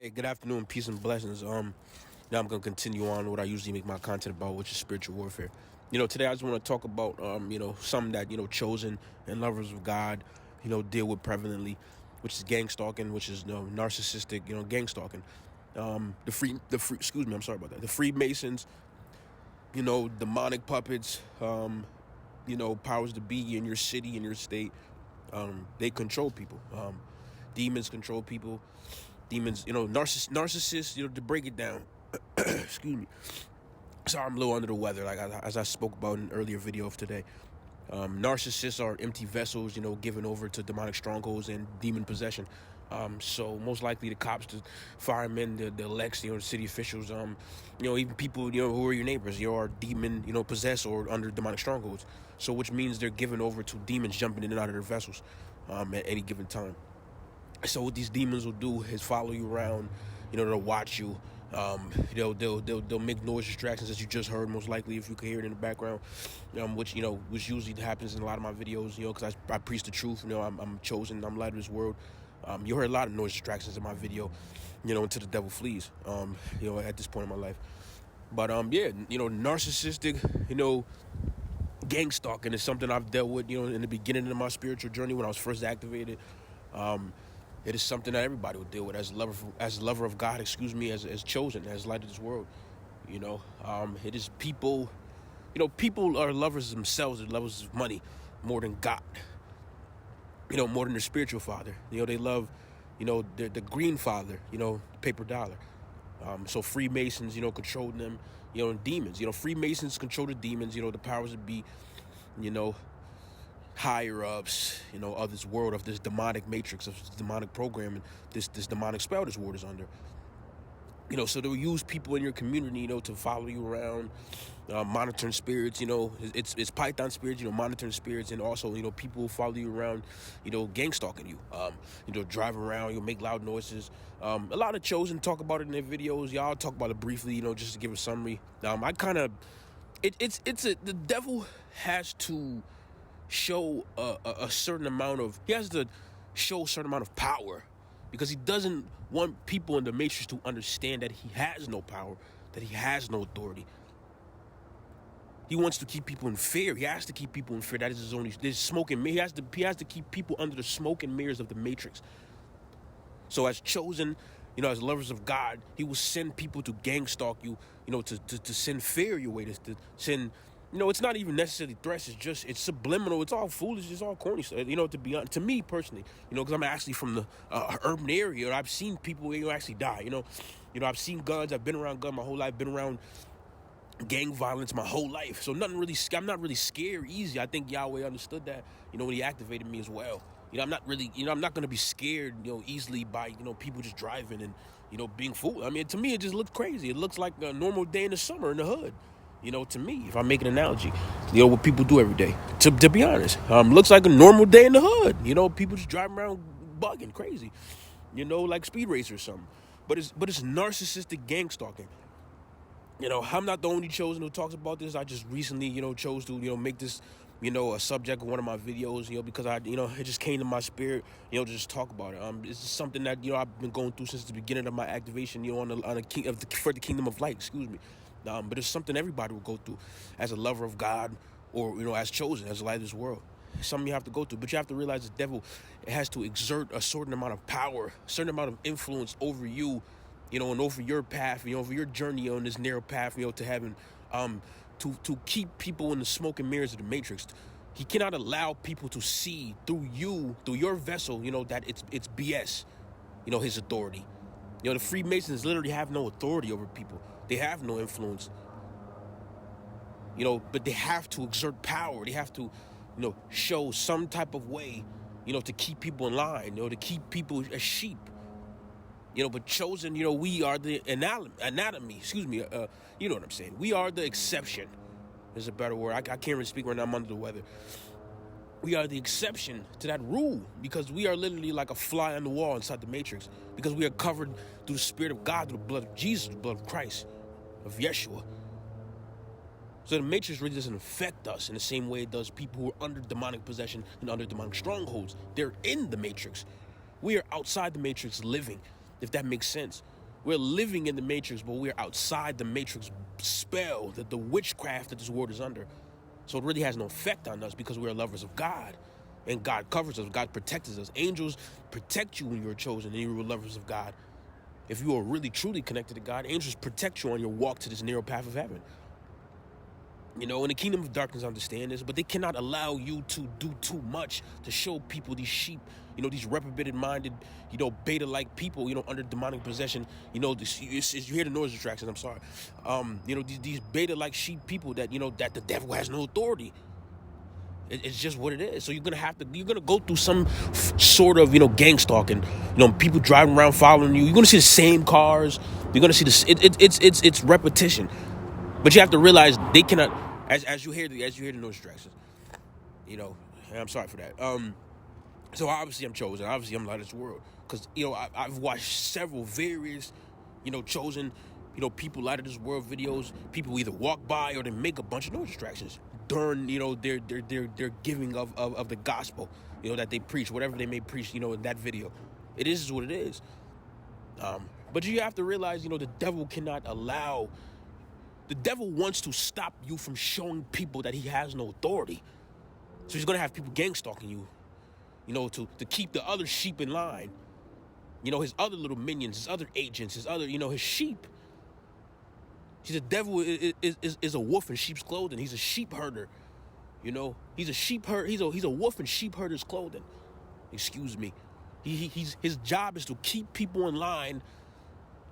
Hey, good afternoon, peace and blessings. Now I'm gonna continue on what I usually make my content about, which is spiritual warfare. Today I just want to talk about, something that chosen and lovers of God, deal with prevalently, which is gang stalking, which is narcissistic, gang stalking. Excuse me, I'm sorry about that. The Freemasons, demonic puppets, powers to be in your city, in your state. They control people. Demons control people. Demons, narcissists, to break it down. Excuse me. Sorry, I'm a little under the weather, like as I spoke about in an earlier video of today. Narcissists are empty vessels, given over to demonic strongholds and demon possession. So most likely the cops, the firemen, the elects, the city officials, even people, who are your neighbors, are demon, possessed or under demonic strongholds. So which means they're given over to demons jumping in and out of their vessels, at any given time. So what these demons will do is follow you around. They'll watch you. They'll make noise distractions, as you just heard, most likely, if you can hear it in the background, which usually happens in a lot of my videos, because I preach the truth. I'm chosen, I'm light of this world. You heard a lot of noise distractions in my video, until the devil flees, at this point in my life. But narcissistic, gang stalking is something I've dealt with, in the beginning of my spiritual journey when I was first activated. It is something that everybody would deal with as a lover of God, as chosen, as light of this world. It is people, people are lovers of themselves, they're lovers of money more than God, more than their spiritual father. They love, the green father, paper dollar. So Freemasons, control them, and demons. Freemasons control the demons, the powers that be, you know, higher ups, of this world, of this demonic matrix, of this demonic program, and this demonic spell this world is under. So they'll use people in your community, to follow you around, monitoring spirits. It's Python spirits, monitoring spirits, and also, people will follow you around, gang stalking you. Drive around, you'll make loud noises. A lot of chosen talk about it in their videos. Y'all talk about it briefly, just to give a summary. I kind of, the devil has to show a certain amount of, he has to show a certain amount of power, because he doesn't want people in the matrix to understand that he has no power, that he has no authority. He wants to keep people in fear. He has to keep people in fear. That is his only, there's smoke and mirrors. He has to keep people under the smoke and mirrors of the matrix. So as chosen, as lovers of God, he will send people to gang stalk you, to send fear your way, to send, it's not even necessarily threats. It's subliminal. It's all foolish. It's all corny stuff. To be honest, to me personally, because I'm actually from the urban area. I've seen people, actually die. I've seen guns. I've been around guns my whole life. Been around gang violence my whole life. So I'm not really scared easy. I think Yahweh understood that, when he activated me as well. I'm not really, I'm not going to be scared, easily by, people just driving and, being fooled. I mean, to me, it just looks crazy. It looks like a normal day in the summer in the hood. To me, if I make an analogy, what people do every day. To be honest, looks like a normal day in the hood. People just driving around bugging crazy, like speed racers or something. But it's narcissistic gang stalking. I'm not the only chosen who talks about this. I just recently, chose to, make this, a subject of one of my videos, because it just came to my spirit, to just talk about it. It's just something that, I've been going through since the beginning of my activation, for the kingdom of light, excuse me. But it's something everybody will go through as a lover of God, or, as chosen, as a light of this world. It's something you have to go through. But you have to realize the devil has to exert a certain amount of power, a certain amount of influence over you, and over your path, over your journey on this narrow path, to heaven, to keep people in the smoke and mirrors of the matrix. He cannot allow people to see through you, through your vessel, that it's BS, his authority. The Freemasons literally have no authority over people. They have no influence. But they have to exert power. They have to, show some type of way, to keep people in line, to keep people as sheep. But chosen, we are the anatomy, excuse me, you know what I'm saying. We are the exception. There's a better word. I can't really speak right now. I'm under the weather. We are the exception to that rule, because we are literally like a fly on the wall inside the matrix, because we are covered through the Spirit of God, through the blood of Jesus, the blood of Christ, of Yeshua. So the matrix really doesn't affect us in the same way it does people who are under demonic possession and under demonic strongholds. They're in the matrix. We are outside the matrix living. if that makes sense. We're living in the matrix, but we're outside the matrix spell, the witchcraft that this world is under. So it really has no effect on us because we're lovers of God. And God covers us. God protects us. Angels protect you when you're chosen and you're lovers of God. If you are really, truly connected to God, angels protect you on your walk to this narrow path of heaven. You know, in the kingdom of darkness, understand this, but they cannot allow you to do too much to show people, these sheep, you know, these reprobated-minded, you know, beta-like people, you know, under demonic possession. You know, you hear the noise distractions, I'm sorry. You know, these beta-like sheep people that, you know, that the devil has no authority. It's just what it is. So you're gonna go through some sort of, you know, gang stalking. You know, people driving around following you. You're gonna see the same cars. You're gonna see this. It's repetition. But you have to realize they cannot. As you hear the noise distractions. You know, and I'm sorry for that. So obviously I'm chosen. Obviously I'm light of this world because, you know, I've watched several various, you know, chosen, you know, people light of this world videos. People either walk by or they make a bunch of noise distractions during, you know, their giving of the gospel, you know, that they preach, whatever they may preach, you know, in that video. It is what it is. But you have to realize, you know, the devil wants to stop you from showing people that he has no authority. So he's going to have people gang stalking you, you know, to keep the other sheep in line. You know, his other little minions, his other agents, his other, you know, his sheep. See, the devil is a wolf in sheep's clothing. He's a sheep herder, you know. He's a sheep herder. He's a wolf in sheep herder's clothing. Excuse me. His job is to keep people in line,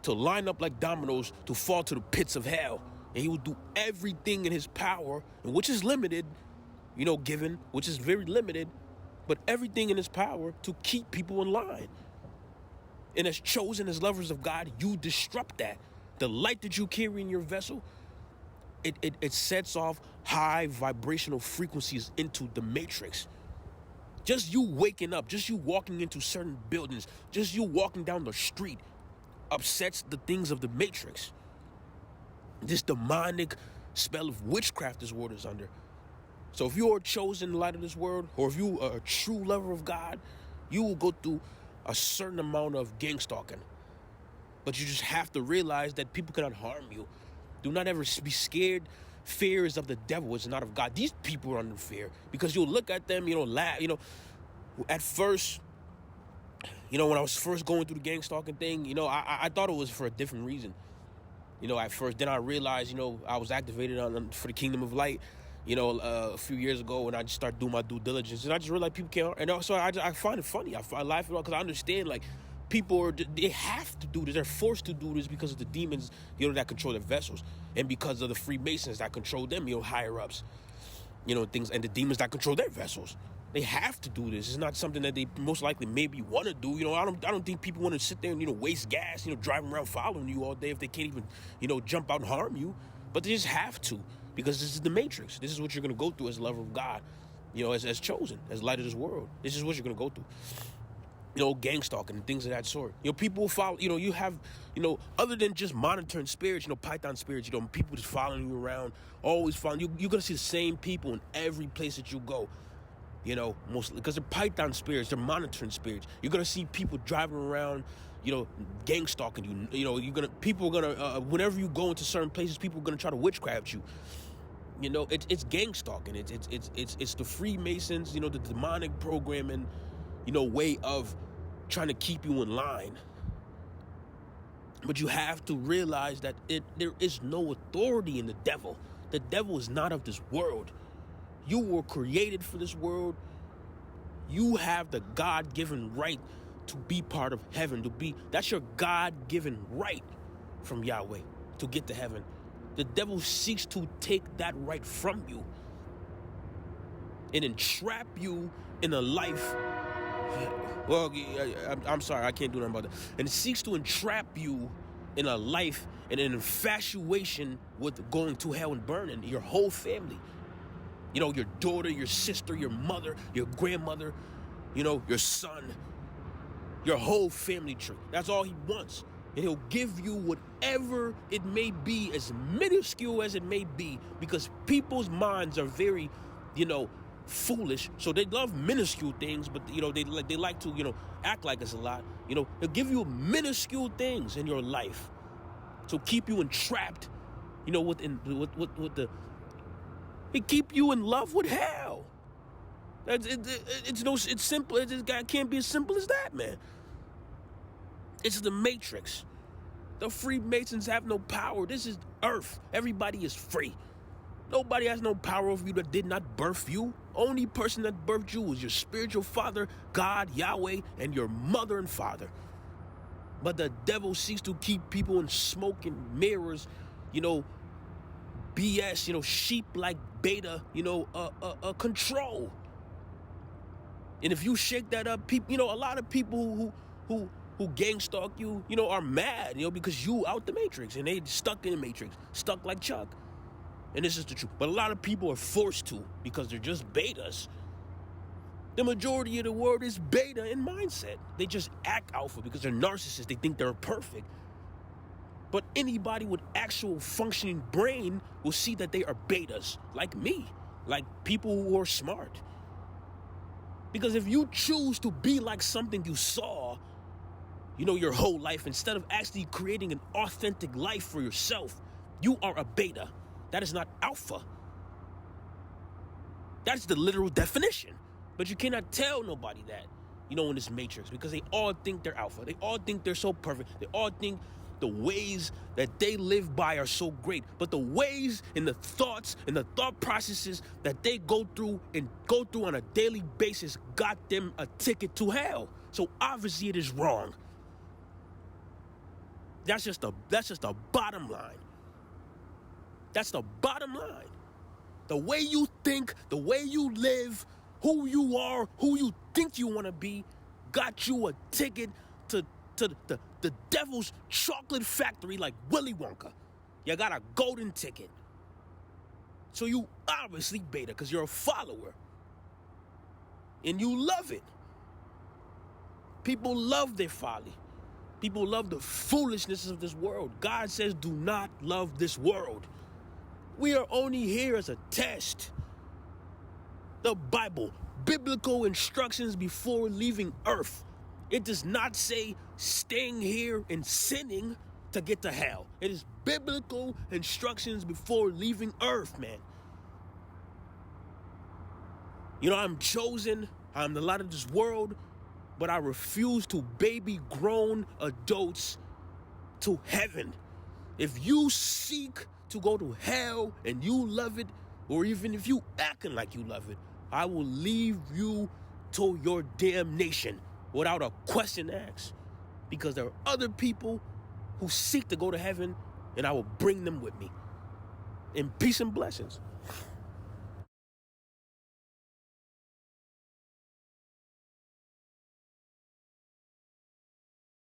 to line up like dominoes, to fall to the pits of hell. And he will do everything in his power, and which is limited, you know, which is very limited, but everything in his power to keep people in line. And as chosen, as lovers of God, you disrupt that. The light that you carry in your vessel, it sets off high vibrational frequencies into the matrix. Just you waking up, just you walking into certain buildings, just you walking down the street upsets the things of the matrix. This demonic spell of witchcraft this world is under. So if you are chosen light of this world, or if you are a true lover of God, you will go through a certain amount of gang stalking. But you just have to realize that people cannot harm you. Do not ever be scared. Fear is of the devil. It's not of God. These people are under fear because you'll look at them, you know, laugh. You know, at first, you know, when I was first going through the gang stalking thing, you know, I thought it was for a different reason. You know, at first, then I realized, you know, I was activated for the kingdom of light, you know, a few years ago, and I just started doing my due diligence, and I just realized people can't. And also, I find it funny. I laugh about because I understand, like, they have to do this. They're forced to do this because of the demons, you know, that control their vessels, and because of the Freemasons that control them, you know, higher ups, you know, things, and the demons that control their vessels. They have to do this. It's not something that they most likely maybe want to do. You know, I don't think people want to sit there and, you know, waste gas, you know, driving around following you all day if they can't even, you know, jump out and harm you. But they just have to, because this is the matrix. This is what you're going to go through as a lover of God, you know, as chosen, as light of this world. This is what you're going to go through. You know, gang stalking and things of that sort. You know, people will follow, you know, you have, you know, other than just monitoring spirits, you know, python spirits, you know, people just following you around, always following you. You're going to see the same people in every place that you go. You know, mostly because they're python spirits, they're monitoring spirits. You're gonna see people driving around, you know, gang stalking you. You know, people are gonna whenever you go into certain places, people are gonna try to witchcraft you. You know, it's gang stalking. It's the Freemasons, you know, the demonic programming, you know, way of trying to keep you in line. But you have to realize that there is no authority in the devil. The devil is not of this world. You were created for this world. You have the God-given right to be part of heaven, that's your God-given right from Yahweh to get to heaven. The devil seeks to take that right from you and entrap you in a life. Well, I'm sorry, I can't do nothing about that. And it seeks to entrap you in a life and an infatuation with going to hell and burning your whole family. You know, your daughter, your sister, your mother, your grandmother, you know, your son, your whole family tree. That's all he wants. And he'll give you whatever it may be, as minuscule as it may be, because people's minds are very, you know, foolish. So they love minuscule things, but they like to act like it's a lot. They'll give you minuscule things in your life to keep you entrapped. With the they keep you in love with hell. It's simple. It can't be as simple as that, man. It's the Matrix. The Freemasons have no power. This is Earth. Everybody is free. Nobody has no power over you that did not birth you. Only person that birthed you was your spiritual father, God, Yahweh, and your mother and father. But the devil seeks to keep people in smoke and mirrors, BS, sheep like beta, control. And if you shake that up, people, a lot of people who gang stalk you, are mad, because you out the Matrix and they stuck in the Matrix, stuck like Chuck. And this is the truth. But a lot of people are forced to because they're just betas. The majority of the world is beta in mindset. They just act alpha because they're narcissists. They think they're perfect. But anybody with actual functioning brain will see that they are betas, like me, like people who are smart. Because if you choose to be like something you saw, your whole life, instead of actually creating an authentic life for yourself, you are a beta. That is not alpha. That's the literal definition. But you cannot tell nobody that, in this Matrix, because they all think they're alpha. They all think they're so perfect. They all think the ways that they live by are so great. But the ways and the thoughts and the thought processes that they go through on a daily basis got them a ticket to hell. So obviously it is wrong. That's just the bottom line. That's the bottom line. The way you think, the way you live, who you are, who you think you want to be, got you a ticket to the devil's chocolate factory like Willy Wonka. You got a golden ticket. So you obviously beta because you're a follower. And you love it. People love their folly. People love the foolishness of this world. God says, do not love this world. We are only here as a test. The Bible, biblical instructions before leaving earth. It does not say staying here and sinning to get to hell. It is biblical instructions before leaving earth, man. I'm chosen. I'm the light of this world, but I refuse to baby grown adults to heaven. If you seek to go to hell and you love it, or even if you acting like you love it, I will leave you to your damnation without a question asked, because there are other people who seek to go to heaven, and I will bring them with me. In peace and blessings.